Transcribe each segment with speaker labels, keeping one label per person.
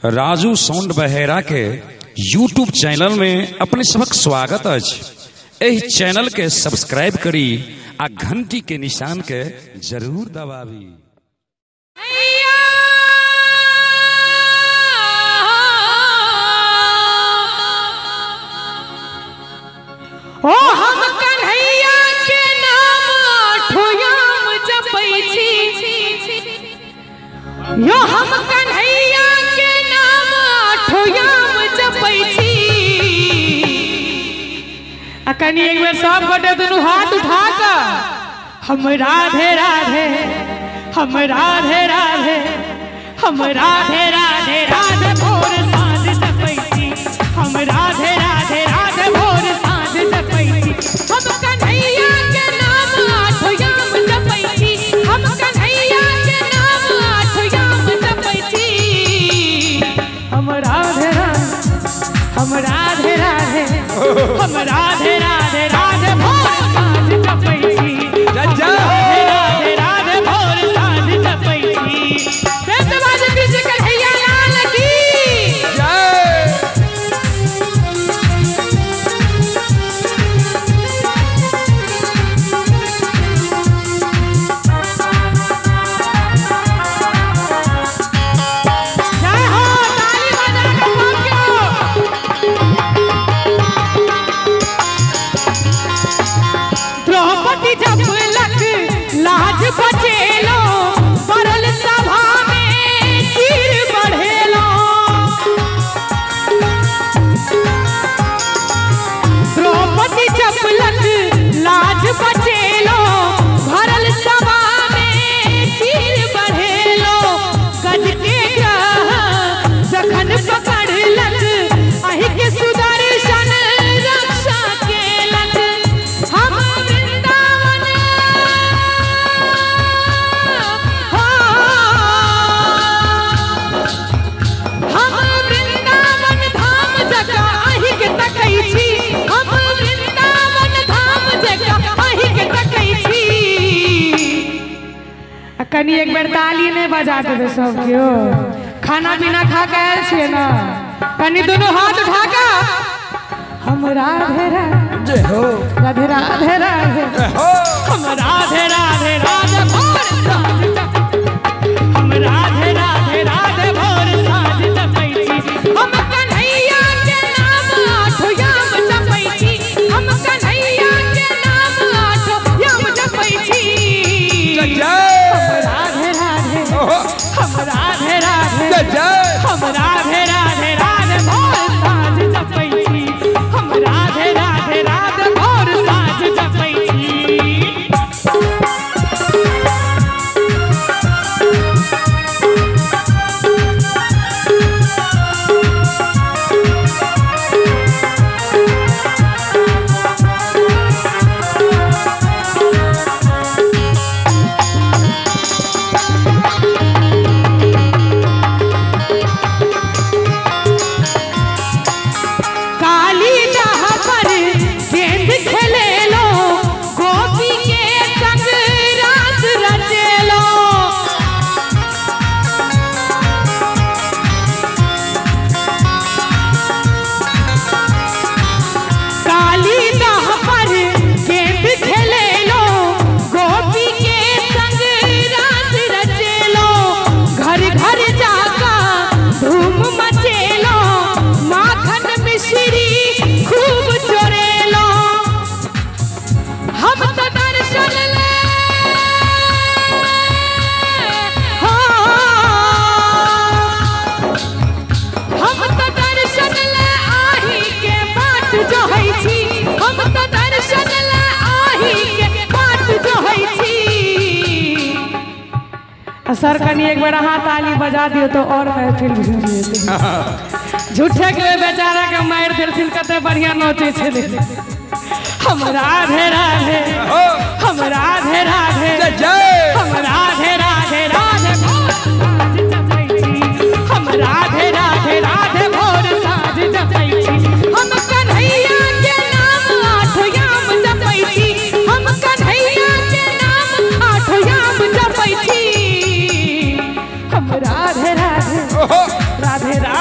Speaker 1: Raju sound बहेरा के YouTube channel में अपने सबक स्वागत अछि। एहि चैनल के सब्सक्राइब करी आ घंटी के निशान के जरूर दबावी।
Speaker 2: ओ हम कन्हैया के नाम आठोयाम जपै छी, यो हम कन्हैया के नाम आठोयाम जपै छी। अकनी एक बेर सब गोटे दुनू हाथ उठा के हम राधे राधे, हम राधे राधे, हम राधे राधे राधे भोर साँझ जपै छी, हम राधे राधे राधे भोर साँझ जपै छी। हम कन्हैया के नाम आठोयाम जपै छी, हम कन्हैया के नाम आठोयाम जपै छी। हम राधे राधे, हम राधे राधे, हम राधे राधे राधे भोर साँझ जपै छी, राधे राधे राधे भोर साँझ जपै छी। कृष्ण कन्हैया लाल की लाज बचेलो परल सभा में चीर बढ़ेलो, द्रौपदी चपलक लाज बचेलो भरल सभा में चीर बढ़ेलो। गज के ग्रह जखन पकड़लक अहि के सुदर्शन रक्षा केलक। हम वृंदावन कनी एक बेर ताली नहीं बजा देवे सब क्यों? खाना पीना खा के आयल छियै ना, कनी दोनों हाथ उठा के हम राधे राधे हो, राधे राधे राधे हो, हम राधे राधे राधे भोर साँझ जपै, हम राधे राधे राधे भोर साँझ जपै छी। हम कन्हैया के नाम आठोयाम जपै छी, हम कन्हैया के नाम आठोयाम जपै छी। हम राधे राधे, हम राधे राधे राधे भोर साँझ जपै छी, हम राधे राधे राधे भोर साँझ जपै छी। सर कनी एक बार हाँ ताली बजा दियो तो और महफिल झूठे के बेचारा के मार दिल कते बढ़िया नोचे छे। हम राधे राधे, हम राधे राधे, हम राधे राधे राधे भोर साँझ जपै छी, हम राधे राधे राधे भोर साँझ जपै छी। हम कन्हैया के नाम आठोयाम जपै छी, हम कन्हैया के नाम आठोयाम जपै छी। हम राधे राधे, राधे राधे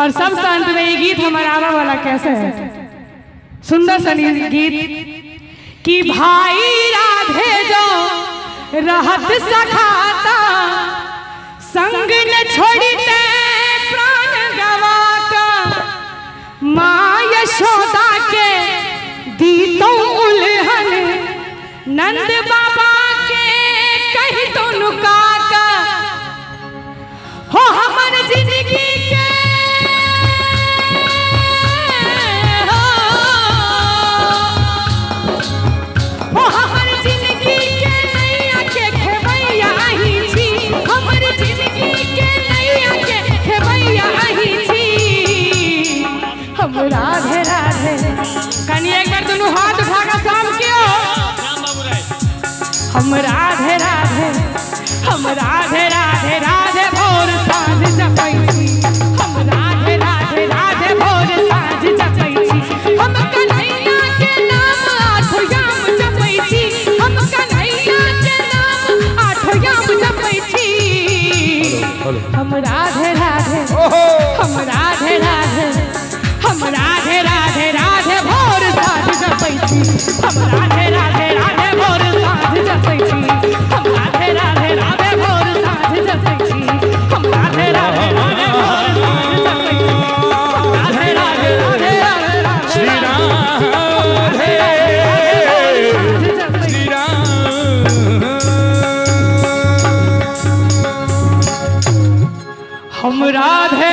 Speaker 2: और सब संत में ये गीत हमारा आवा वाला कैसे है, सुंदर सनी गीत कि भाई राधे जो रहत सखाता संग न छोड़ते प्राण गवाता, माँ यशोदा के दी तो उल्हन नंद बाबा के कही तो नुकाका हो हमर जिंदगी के हो हमर जिंदगी के नैया के खेवैया ही छी, हमर जिंदगी के नैया के खेवैया ही छी। हम राधे राधे कनी एक बार दोनों हाथ उठा कर शाम के हम राधे राधे, हम राधे राधे राधे भोर साँझ जपै छी, हम राधे राधे राधे भोर साँझ जपै छी, हम कन्हैया के नाम आठ याम जपै छी, हम कन्हैया के नाम आठ याम जपै छी। हम राधे राधे, हम राधे राधे, हम राधे राधे राधे भोर साँझ जपै छी, हम राधे राधे राधे भोर साँझ जपै छी, हम राधे राधे राधे भोर साँझ जपै छी, हम राधे राधे राधे भोर साँझ जपै छी, हम राधे राधे राधे राधे श्री राम श्री राम। हम राधे